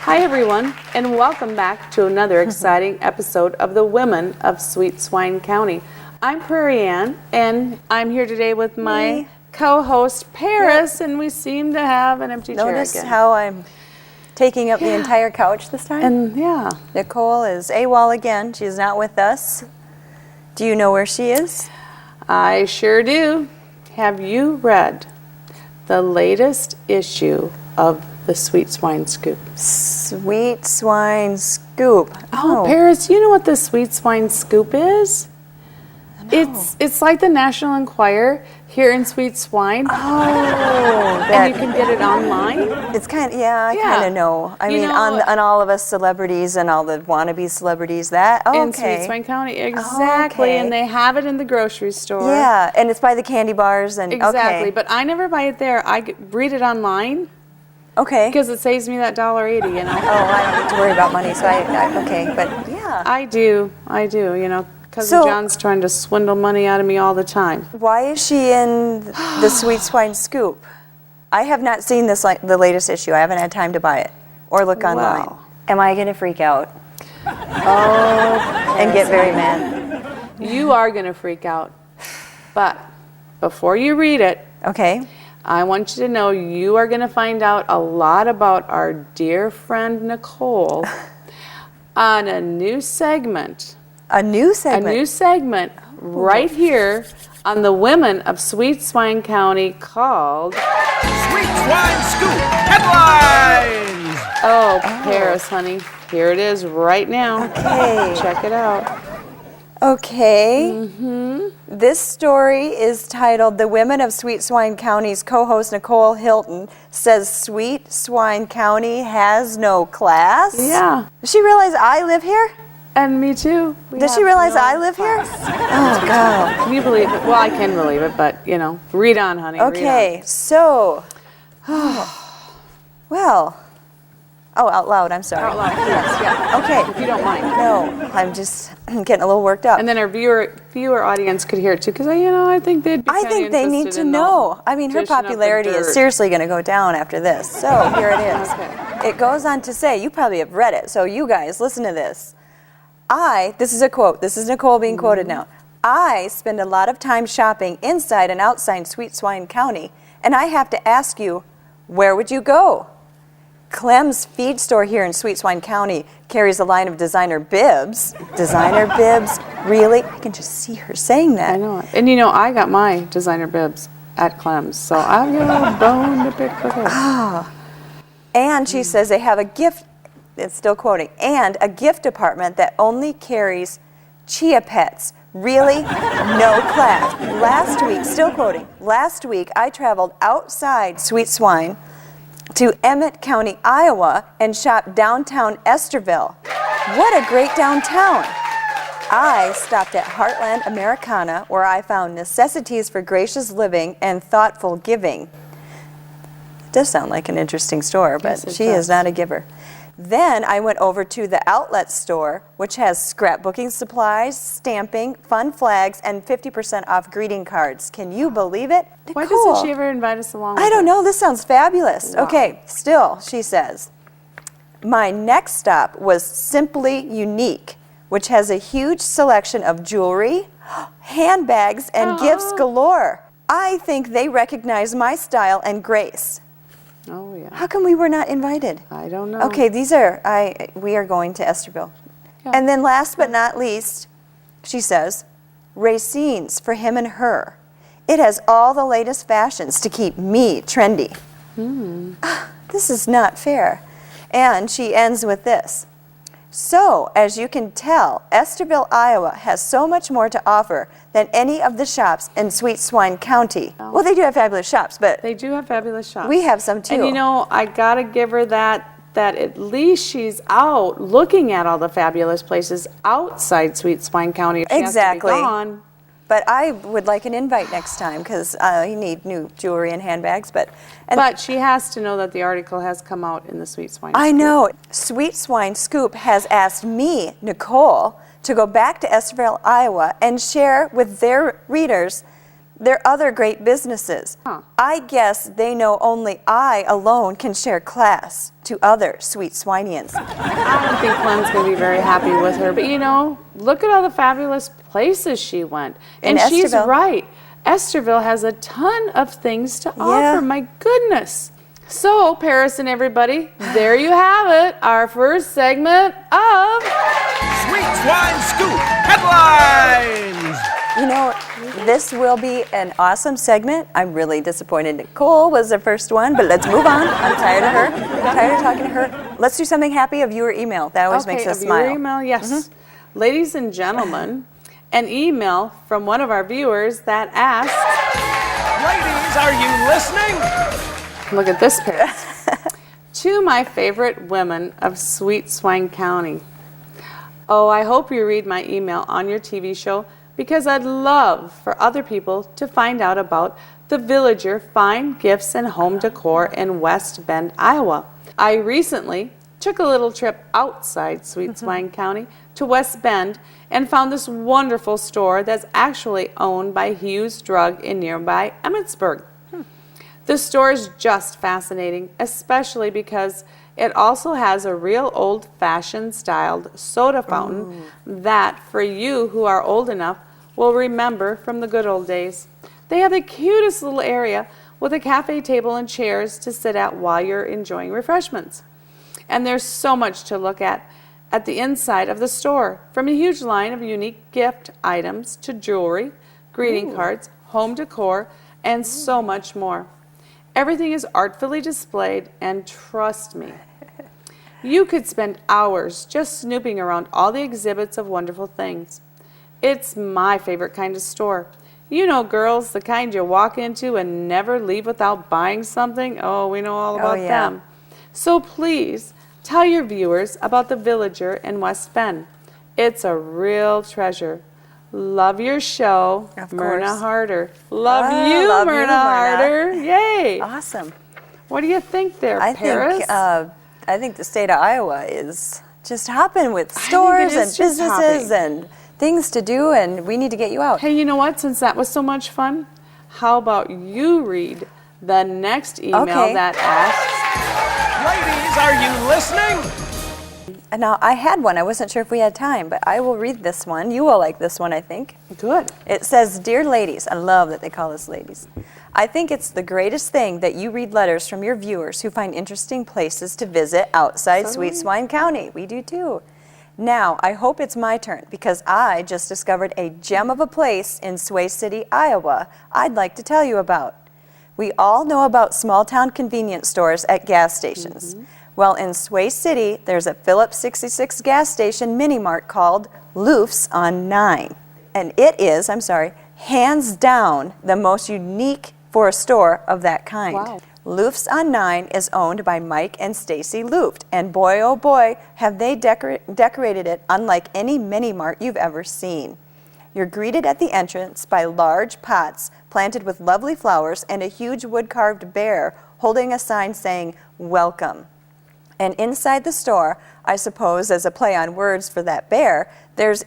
Hi everyone, and welcome back to another exciting episode of the Women of Sweet Swine County. I'm Prairie Ann, and I'm here today with my co-host Paris, and we seem to have an empty chair again. Notice how I'm taking up the entire couch this time? And Nicole is AWOL again. She's not with us. Do you know where she is? I sure do. Have you read the latest issue of the Sweet Swine Scoop? Sweet Swine Scoop. Oh, Paris, you know what the Sweet Swine Scoop is? It's like the National Enquirer here in Sweet Swine. And you can get it online. It's kind of, I kind of know. I mean, on all of us celebrities and all the wannabe celebrities, in Sweet Swine County, exactly. And they have it in the grocery store. Yeah, and it's by the candy bars and exactly. But I never buy it there. I read it online. Okay. Because it saves me that $1.80, you know. I don't need to worry about money, so but yeah. I do, you know. Cousin John's trying to swindle money out of me all the time. Why is she in the Sweet Swine Scoop? I have not seen the latest issue. I haven't had time to buy it or look online. Am I going to freak out? And get very mad? You are going to freak out. But before you read it, I want you to know you are going to find out a lot about our dear friend Nicole on a new segment. A new segment? A new segment right here on the Women of Sweet Swine County called Sweet Swine Scoop Headlines! Oh, Paris, honey. Here it is right now. Okay. Check it out. Okay. This story is titled The Women of Sweet Swine County's co-host Nicole Hilton says Sweet Swine County has no class. Yeah. Does she realize I live here? And me too. Does she realize I live here? Oh, God. Can you believe it? Well, I can believe it, but, you know, read on, honey. Okay, so, well, out loud, I'm sorry. Out loud, yes, yeah. Okay. If you don't mind. No, I'm just getting a little worked up. And then our viewer audience could hear it too, because, you know, I think they'd be they need to know. I mean, her popularity is seriously going to go down after this. So, here it is. Okay. It goes on to say, you probably have read it, so you guys, listen to this. This is a quote. This is Nicole being quoted now. I spend a lot of time shopping inside and outside Sweet Swine County, and I have to ask you, where would you go? Clem's feed store here in Sweet Swine County carries a line of designer bibs. Designer bibs? Really? I can just see her saying that. I know it. And you know, I got my designer bibs at Clem's, so I've got a bone to pick with her. And she says they have a gift, it's still quoting, and a gift department that only carries chia pets. Really? No class. Last week, still quoting, last week I traveled outside Sweet Swine to Emmett County, Iowa, and shopped downtown Esterville. What a great downtown. I stopped at Heartland Americana, where I found necessities for gracious living and thoughtful giving. It does sound like an interesting store, but she is not a giver. Then I went over to the outlet store, which has scrapbooking supplies, stamping, fun flags, and 50% off greeting cards. Can you believe it? Nicole, why doesn't she ever invite us along with I don't her? know. This sounds fabulous. Wow. Okay, still, she says, my next stop was Simply Unique, which has a huge selection of jewelry, handbags, and gifts galore. I think they recognize my style and grace. Oh, yeah. How come we were not invited? I don't know. Okay, we are going to Esterville. Yeah. And then last but not least, she says, Racine's for him and her. It has all the latest fashions to keep me trendy. This is not fair. And she ends with this. So, as you can tell, Esterville, Iowa has so much more to offer than any of the shops in Sweet Swine County. Oh. Well, they do have fabulous shops, but they do have fabulous shops. We have some too. And you know, I gotta give her that at least she's out looking at all the fabulous places outside Sweet Swine County. If she exactly. has to be gone. But I would like an invite next time because I need new jewelry and handbags. But she has to know that the article has come out in the Sweet Swine Scoop. I know. Sweet Swine Scoop has asked me, Nicole, to go back to Esterville, Iowa and share with their readers their other great businesses. I guess they know only I alone can share class. to other sweet Swinians. I don't think Glenn's going to be very happy with her, but you know, look at all the fabulous places she went. And she's Esterville. right. Esterville has a ton of things to offer. My goodness. So, Paris and everybody, there you have it. Our first segment of Sweet Swine Scoop Headlines! You know, this will be an awesome segment. I'm really disappointed Nicole was the first one, but let's move on. I'm tired of her. I'm tired of talking to her. Let's do something happy, a viewer email. That always makes us smile. Viewer email, yes. Ladies and gentlemen, an email from one of our viewers that asks, Ladies, are you listening? look at this Paris. To my favorite women of Sweet Swine County. Oh, I hope you read my email on your TV show because I'd love for other people to find out about the Villager Fine Gifts and Home Decor in West Bend, Iowa. I recently took a little trip outside Sweet Swine County to West Bend and found this wonderful store that's actually owned by Hughes Drug in nearby Emmitsburg. The store is just fascinating, especially because it also has a real old-fashioned styled soda fountain that, for you who are old enough, will remember from the good old days. They have the cutest little area with a cafe table and chairs to sit at while you're enjoying refreshments. And there's so much to look at the inside of the store, from a huge line of unique gift items to jewelry, greeting cards, home decor, and so much more. Everything is artfully displayed, and trust me, you could spend hours just snooping around all the exhibits of wonderful things. It's my favorite kind of store. You know, girls, the kind you walk into and never leave without buying something. Oh, we know all about them. So please, tell your viewers about the Villager in West Bend. It's a real treasure. Love your show, Myrna Harder. Love you, Myrna Harder. Yay. Awesome. What do you think there, Paris? I think the state of Iowa is just hopping with stores and businesses and things to do, and we need to get you out. Hey, you know what? Since that was so much fun, how about you read the next email that asks, Ladies, are you listening? And now, I had one. I wasn't sure if we had time, but I will read this one. You will like this one, I think. Good. It says, Dear ladies, I love that they call us ladies. I think it's the greatest thing that you read letters from your viewers who find interesting places to visit outside Sweet Swine County. We do too. Now, I hope it's my turn because I just discovered a gem of a place in Sway City, Iowa I'd like to tell you about. We all know about small-town convenience stores at gas stations. Well, in Sway City, there's a Phillips 66 gas station mini-mart called Loof's on 9. And it is, hands down the most unique for a store of that kind. Wow. Loof's on 9 is owned by Mike and Stacy Luft, and boy oh boy have they decorated it unlike any mini-mart you've ever seen. You're greeted at the entrance by large pots planted with lovely flowers and a huge wood-carved bear holding a sign saying, Welcome. And inside the store, I suppose as a play on words for that bear, there's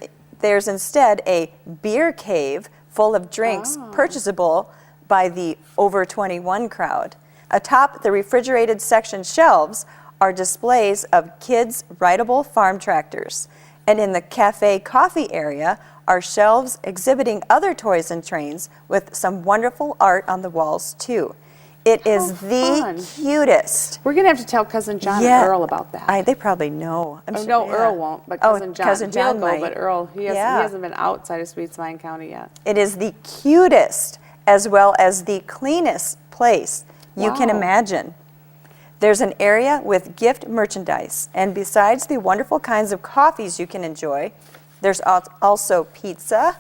instead a beer cave full of drinks purchasable by the over 21 crowd. Atop the refrigerated section shelves are displays of kids' rideable farm tractors. And in the cafe coffee area are shelves exhibiting other toys and trains with some wonderful art on the walls too. It is the cutest. We're going to have to tell Cousin John and Earl about that. They probably know. No, Earl won't, but Cousin John. Cousin John He'll go, might. but Earl, he hasn't been outside of Sweet Swine County yet. It is the cutest as well as the cleanest place you can imagine. There's an area with gift merchandise, and besides the wonderful kinds of coffees you can enjoy, there's also pizza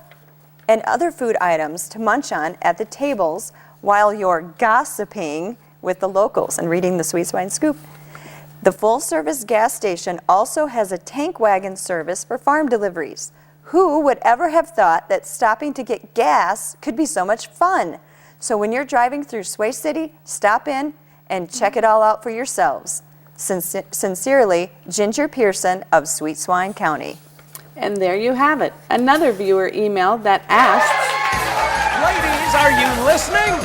and other food items to munch on at the tables while you're gossiping with the locals and reading the Sweet Swine Scoop. The full-service gas station also has a tank wagon service for farm deliveries. Who would ever have thought that stopping to get gas could be so much fun? So when you're driving through Sway City, stop in and check it all out for yourselves. Sincerely, Ginger Pearson of Sweet Swine County. And there you have it. Another viewer email that asks, Ladies, are you listening?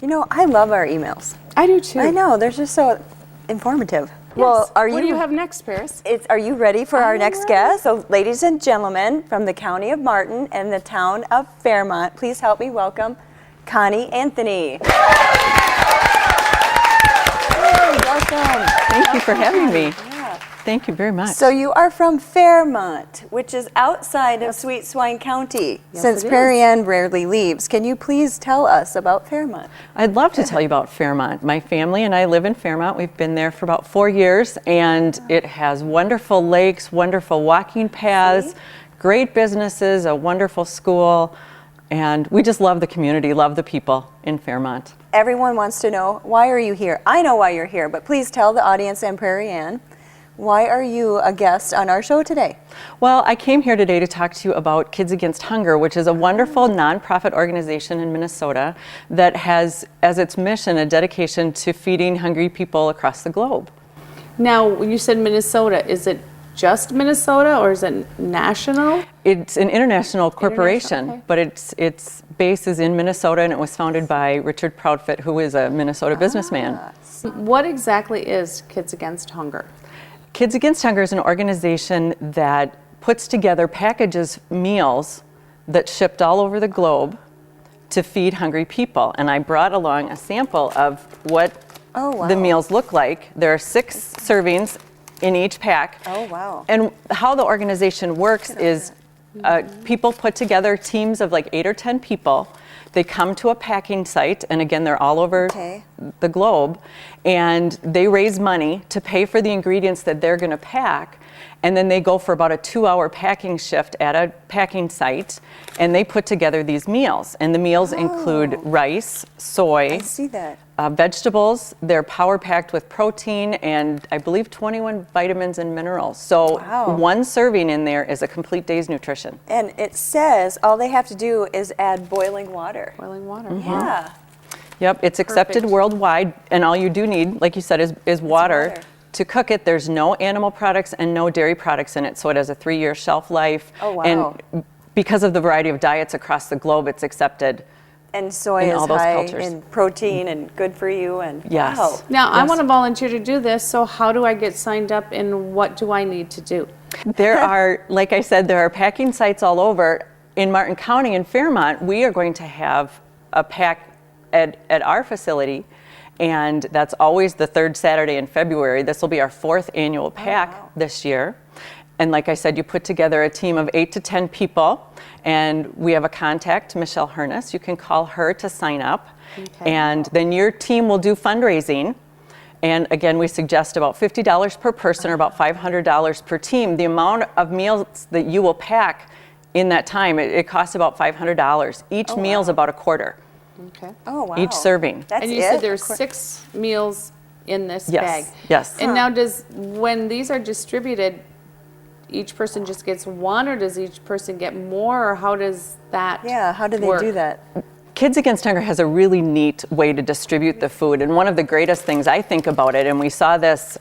You know, I love our emails. I do too. I know, they're just so informative. Yes. Well, are What do you have next, Paris? Are you ready for our next guest? So, ladies and gentlemen, from the county of Martin and the town of Fairmont, please help me welcome Connie Anthony. Hey, welcome. Thank you for having me. Yeah. Thank you very much. So you are from Fairmont, which is outside of Sweet Swine County, since it Prairie is. Ann rarely leaves. Can you please tell us about Fairmont? I'd love to tell you about Fairmont. My family and I live in Fairmont. We've been there for about 4 years, and it has wonderful lakes, wonderful walking paths, great businesses, a wonderful school, and we just love the community, love the people in Fairmont. Everyone wants to know, why are you here? I know why you're here, but please tell the audience and Prairie Ann, why are you a guest on our show today? Well, I came here today to talk to you about Kids Against Hunger, which is a wonderful nonprofit organization in Minnesota that has as its mission a dedication to feeding hungry people across the globe. Now, you said Minnesota. Is it just Minnesota or is it national? It's an international corporation, okay. but its base is in Minnesota, and it was founded by Richard Proudfoot, who is a Minnesota businessman. What exactly is Kids Against Hunger? Kids Against Hunger is an organization that puts together packages, meals that shipped all over the globe to feed hungry people. And I brought along a sample of what the meals look like. There are 6 servings in each pack. Oh, wow. And how the organization works is people put together teams of like 8 or 10 people. They come to a packing site, and again, they're all over the globe, and they raise money to pay for the ingredients that they're going to pack, and then they go for about a 2-hour packing shift at a packing site, and they put together these meals. And the meals include rice, soy, I see that. vegetables. They're power packed with protein and I believe 21 vitamins and minerals. So one serving in there is a complete day's nutrition. And it says all they have to do is add boiling water. Boiling water. Yeah. Yep, it's accepted worldwide, and all you do need, like you said, is water. To cook it. There's no animal products and no dairy products in it, so it has a 3-year shelf life. Oh, wow. And because of the variety of diets across the globe, it's accepted. And soy in is all those high cultures. in protein and good for you. And Yes. wow. Now, I want to volunteer to do this, so how do I get signed up and what do I need to do? There are, like I said, there are packing sites all over. In Martin County and Fairmont, we are going to have a pack at our facility, and that's always the 3rd Saturday in February. This will be our 4th annual pack this year. And like I said, you put together a team of 8 to 10 people, and we have a contact, Michelle Hernus. You can call her to sign up. And then your team will do fundraising. And again, we suggest about $50 per person or about $500 per team. The amount of meals that you will pack in that time, it costs about $500. Each meal is about a quarter. Okay. Oh, wow. Each serving. That's And you said there's 6 meals in this bag. Yes. And now when these are distributed, each person just gets one, or does each person get more, or how does that how do they work? do that? Kids Against Hunger has a really neat way to distribute the food, and one of the greatest things I think about it, and we saw this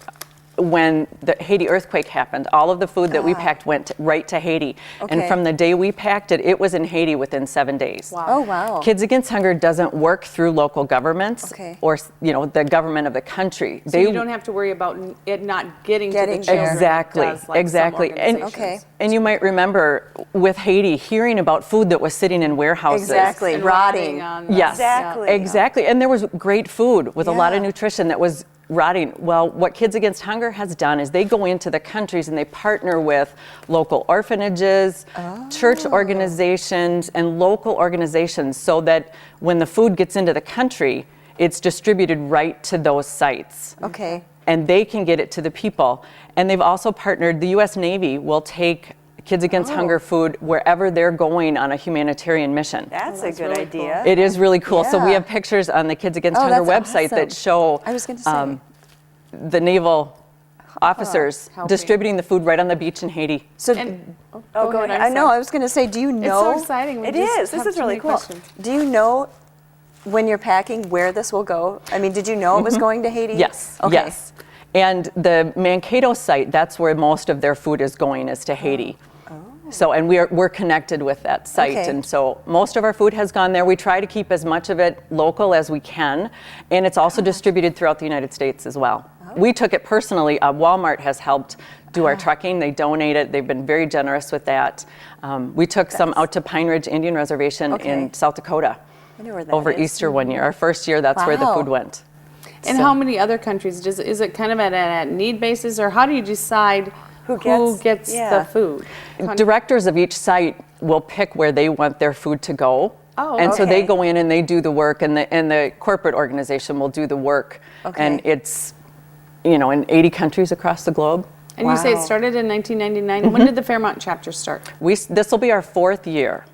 when the Haiti earthquake happened, all of the food that we packed went right to Haiti. And from the day we packed it, it was in Haiti within 7 days. Wow. Oh, wow. Kids Against Hunger doesn't work through local governments or the government of the country. So you don't have to worry about it not getting to the children. Exactly, It does, like some exactly. organizations. And you might remember with Haiti hearing about food that was sitting in warehouses. Exactly, And rotting. on the- Yes, Exactly. exactly. And there was great food with a lot of Yeah. nutrition that was rotting. Well, what Kids Against Hunger has done is they go into the countries and they partner with local orphanages, church organizations, and local organizations so that when the food gets into the country, it's distributed right to those sites. Okay. And they can get it to the people. And they've also partnered, the U.S. Navy will take Kids Against Hunger food wherever they're going on a humanitarian mission. That's a good really idea. It is really cool. So we Yeah. have pictures on the Kids Against Oh, Hunger that's website that awesome. show I was going to say. the naval officers Helping. distributing the food right on the beach in Haiti. So, And, go ahead. I'm I know. sorry. I was going to say, do you know? so exciting. We It just is. This have is too really many cool. questions. Do you know when you're packing where this will go? I mean, did you know it was going to Haiti? Yes, Okay. yes. And the Mankato site, that's where most of their food is going, is to Haiti. So, and we're connected with that site, Okay. and so most of our food has gone there. We try to keep as much of it local as we can, and it's also distributed throughout the United States as well. We took it personally. Walmart has helped do our trucking. They donate it. They've been very generous with that. We took some out to Pine Ridge Indian Reservation in South Dakota I know where that over is. Easter one year. Our first year, that's where the Wow. food went. And how many other countries? Is it kind of at a need basis, or how do you decide who gets the food? Directors of each site will pick where they want their food to go. Oh, and so they okay. go in and they do the work, and the corporate organization will do the work. Okay. And it's, in 80 countries across the globe. And you say it Wow. started in 1999. When did the Fairmont chapter start? This will be our 4th year.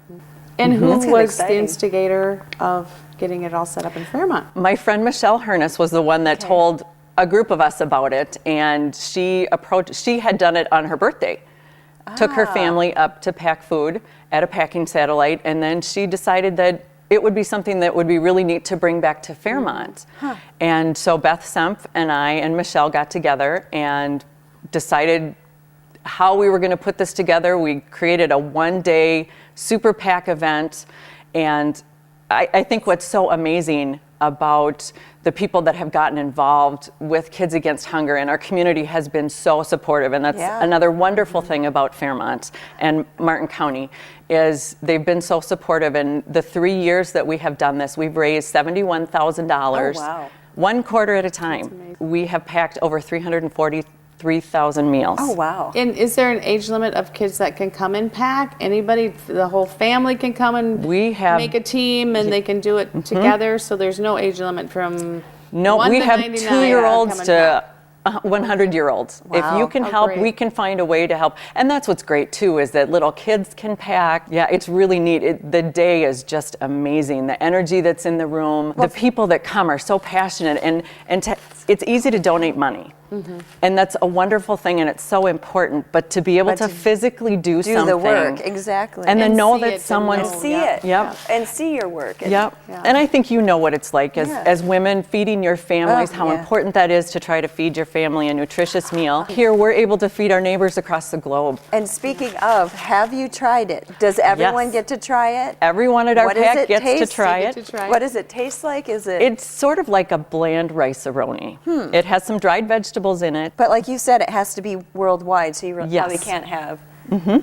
And who That's kinda was the exciting. instigator of getting it all set up in Fairmont? My friend Michelle Hurness was the one that told a group of us about it, and she had done it on her birthday. Took her family up to pack food at a packing satellite, and then she decided that it would be something that would be really neat to bring back to Fairmont. And so Beth Sempf and I and Michelle got together and decided how we were going to put this together. We created a one-day super pack event, and I think what's so amazing about the people that have gotten involved with Kids Against Hunger, and our community has been so supportive, and that's another wonderful thing about Fairmont and Martin County, is they've been so supportive. And the 3 years that we have done this, we've raised $71,000, Oh, wow. one quarter at a time. We have packed over 343,000 meals. Oh, wow. And is there an age limit of kids that can come and pack? Anybody, the whole family can come and We have- make a team and they can do it together? So there's no age limit from No, 1 we to have 99 2-year-olds come and to pack. 100-year-olds. If Wow. you can Oh, help, great. we can find a way to help. And that's what's great too, is that little kids can pack. Yeah, it's really neat. The day is just amazing. The energy that's in the room, the people that come are so passionate, and it's easy to donate money. And that's a wonderful thing, and it's so important. But to be able But to to physically do Do something, the work, exactly. and then And know see that it and someone know. see Yeah. it. Yep. And see your work. And- Yep. Yeah. And I think you know what it's like Yeah. as women feeding your families, how yeah. important that is to try to feed your family a nutritious meal. Here, we're able to feed our neighbors across the globe. And speaking of, have you tried it? Does everyone Yes. get to try it? Everyone at our What does pack it gets to taste? try They it. get to try What does it taste like? Is it? It's sort of like a bland rice-a-roni. It has some dried vegetables in it. But like you said, it has to be worldwide, so you probably Yes. can't have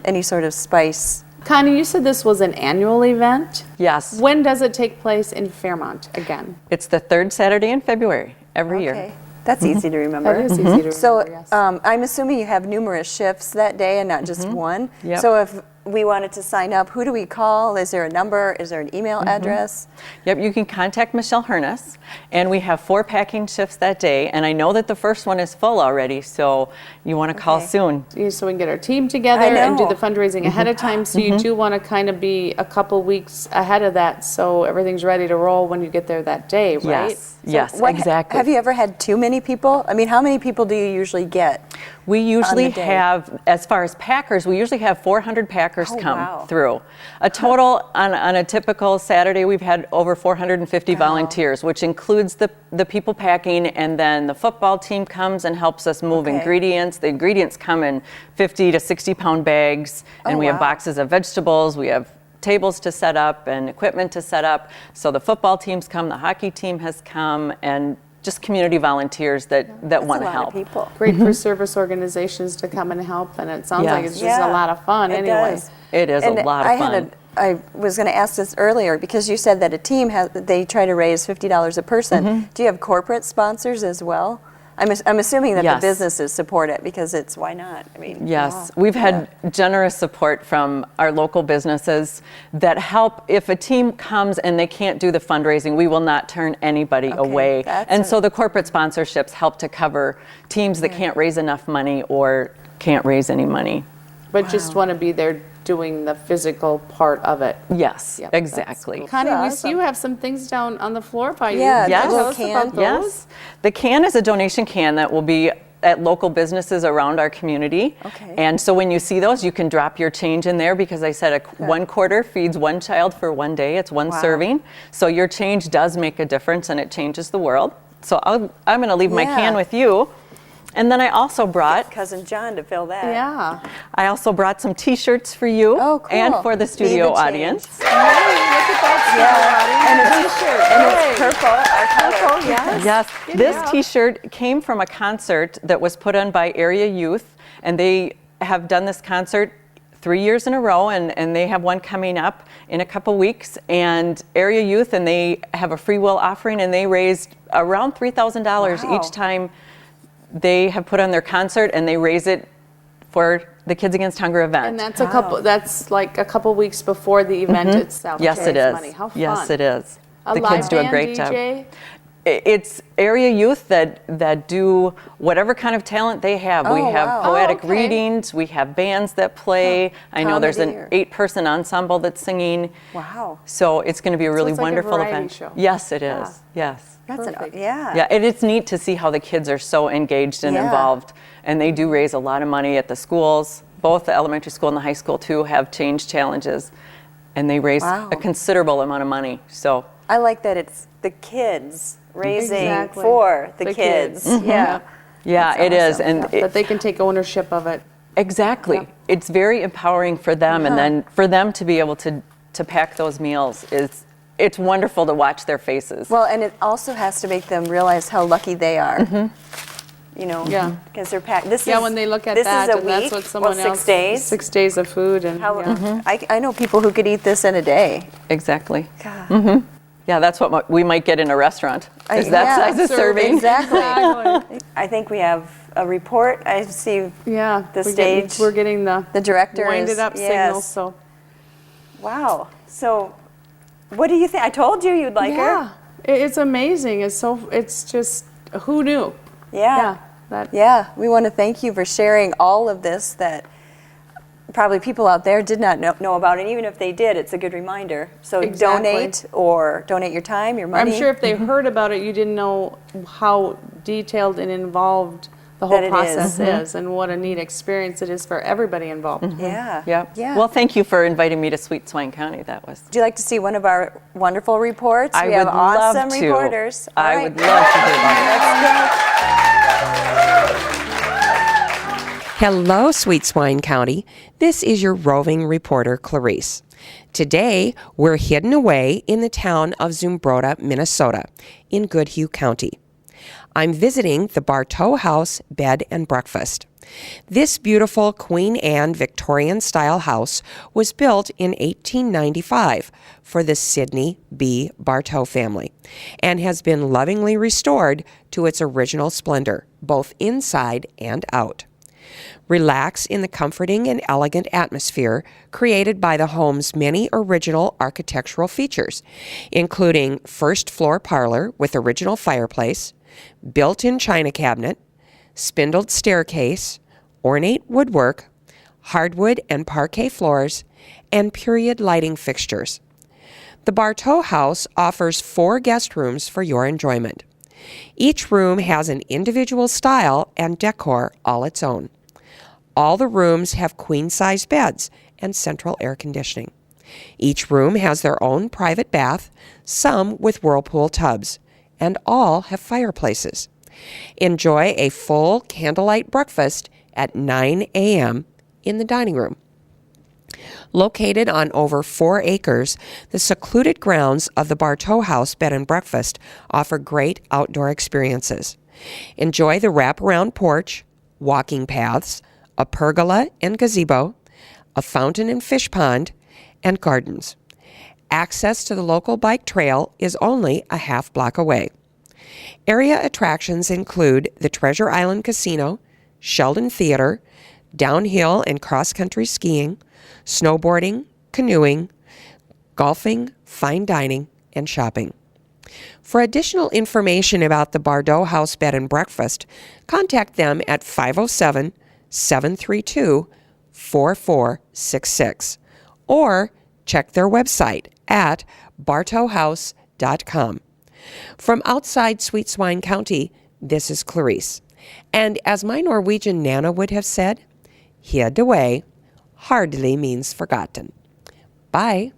any sort of spice. Connie, you said this was an annual event. Yes. When does it take place in Fairmont again? It's the 3rd Saturday in February every year. Okay, that's easy to remember. That is easy to remember, So yes. I'm assuming you have numerous shifts that day and not just one. Yep. So if we wanted to sign up, who do we call? Is there a number? Is there an email address? Yep, you can contact Michelle Hurness, and we have 4 packing shifts that day, and I know that the first one is full already, so you want to call Okay. soon. So we can get our team together I and do know. the fundraising ahead of time. So you do want to kind of be a couple weeks ahead of that, so everything's ready to roll when you get there that day, right? Yes, yes, What- exactly. Have you ever had too many people? I mean, how many people do you usually get? We usually day? have, as far as packers, we usually have 400 packers Oh, come wow. through. A total, on a typical Saturday, we've had over 450 volunteers, which includes the people packing, and then the football team comes and helps us move Okay. ingredients. The ingredients come in 50 to 60 pound bags, and Oh, we have wow. boxes of vegetables, we have tables to set up and equipment to set up. So the football teams come, the hockey team has come, and just community volunteers that That's want a to lot help. of people. Great for service organizations to come and help, and it sounds like Yes. it's just a lot of fun it anyway. does. It is And a lot of fun. I was going to ask this earlier because you said that a team they try to raise $50 a person. Mm-hmm. Do you have corporate sponsors as well? I'm assuming that Yes. the businesses support it because it's why not? I mean, Yes, we've had generous support from our local businesses that help. If a team comes and they can't do the fundraising, we will not turn anybody away. that's And a- so the corporate sponsorships help to cover teams that can't raise enough money or can't raise any money. But just want to be there doing the physical part of it. Yes, Yep, that's exactly. cool. Connie, we see awesome. you have some things down on the floor by you. Yeah, Can Yes. you the tell little us can. about those? Yes, the can is a donation can that will be at local businesses around our community. Okay. And so when you see those, you can drop your change in there, because I said one quarter feeds one child for one day. It's one Wow. serving. So your change does make a difference, and it changes the world. So I'm going to leave my Yeah. can with you. And then I also brought Cousin John to fill that. Yeah. I also brought some T-shirts for you Oh, cool. and for the studio Leave a change. audience. Look at that. And a t-shirt. And it's purple, our color. Yes. Yes, Get it this out. T-shirt came from a concert that was put on by Area Youth, and they have done this concert 3 years in a row, and they have one coming up in a couple weeks. And Area Youth, and they have a free will offering, and they raised around $3,000 Wow. each time they have put on their concert, and they raise it for the Kids Against Hunger event. And that's like a couple weeks before the event itself. Yes, to it raise is. Money. How fun. Yes, it is. A The live kids do a band great job. DJ? It's Area Youth that do whatever kind of talent they have. We Oh, have wow. poetic okay. readings, we have bands that play. I know there's Comedy an or- 8-person ensemble that's singing. Wow. So it's going to be a really it's like a wonderful variety event. show. Yes, it is. Yeah. Yes. That's Perfect. Yeah, and it's neat to see how the kids are so engaged and Yeah. involved. And they do raise a lot of money at the schools. Both the elementary school and the high school, too, have change challenges. And they raise Wow. a considerable amount of money. So I like that it's the kids raising Exactly. for the The kids. kids. Yeah. yeah, That's it is. awesome. And That they can take ownership of it. exactly. Yep. It's very empowering for them. And then for them to be able to pack those meals it's wonderful to watch their faces. Well, and it also has to make them realize how lucky they are. You know, Yeah. because they're packed. Yeah, when they look at that, is a and week, that's what someone well, 6 days. 6 days of food, and How, yeah. I know people who could eat this in a day. Exactly. God. Yeah, that's what we might get in a restaurant. Is that yeah, size of serving. Exactly. Exactly. I think we have a report. I see Yeah, The we're stage, getting the director winded is- up yes. signals. So Wow. So, what do you think? I told you you'd like yeah, her. it's amazing. It's just who knew? Yeah. that Yeah. We want to thank you for sharing all of this that probably people out there did not know about. And even if they did, it's a good reminder. So Exactly. donate your time, your money. I'm sure if they heard about it, you didn't know how detailed and involved the whole That it process is. is, and what a neat experience it is for everybody involved. Yeah. Yep. Yeah. Well, thank you for inviting me to Sweet Swine County. That was. Would you like to see one of our wonderful reports? I We have would love awesome to. reporters. All I right. would love to hear about it. Let's go. Hello, Sweet Swine County. This is your roving reporter, Clarice. Today, we're hidden away in the town of Zumbrota, Minnesota, in Goodhue County. I'm visiting the Bartow House Bed and Breakfast. This beautiful Queen Anne Victorian-style house was built in 1895 for the Sidney B. Bartow family and has been lovingly restored to its original splendor, both inside and out. Relax in the comforting and elegant atmosphere created by the home's many original architectural features, including first-floor parlor with original fireplace, built-in china cabinet, spindled staircase, ornate woodwork, hardwood and parquet floors, and period lighting fixtures. The Bartow House offers 4 guest rooms for your enjoyment. Each room has an individual style and decor all its own. All the rooms have queen-size beds and central air conditioning. Each room has their own private bath, some with whirlpool tubs, and all have fireplaces. Enjoy a full candlelight breakfast at 9 a.m. in the dining room. Located on over 4 acres, the secluded grounds of the Bartow House Bed and Breakfast offer great outdoor experiences. Enjoy the wraparound porch, walking paths, a pergola and gazebo, a fountain and fish pond, and gardens. Access to the local bike trail is only a half block away. Area attractions include the Treasure Island Casino, Sheldon Theater, downhill and cross-country skiing, snowboarding, canoeing, golfing, fine dining, and shopping. For additional information about the Bartow House Bed and Breakfast, contact them at 507-732-4466 or check their website at bartowhouse.com. From outside Sweet Swine County, this is Clarice. And as my Norwegian Nana would have said, hid away hardly means forgotten. Bye.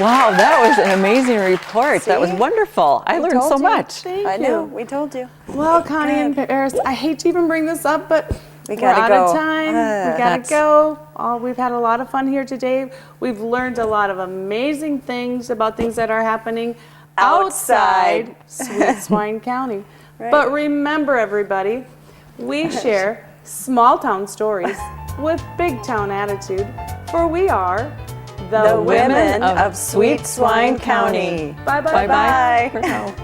Wow, that was an amazing report. That was See? wonderful. I learned told so you. much. Thank I you. know, we told you. Well, Connie and Paris, I hate to even bring this up, but We we're gotta out go. of time. We gotta go. We've had a lot of fun here today. We've learned a lot of amazing things about things that are happening outside Sweet Swine County. Right. But remember, everybody, we share small town stories with big town attitude, for we are The women of Sweet Swine County. Bye bye. Bye-bye for now.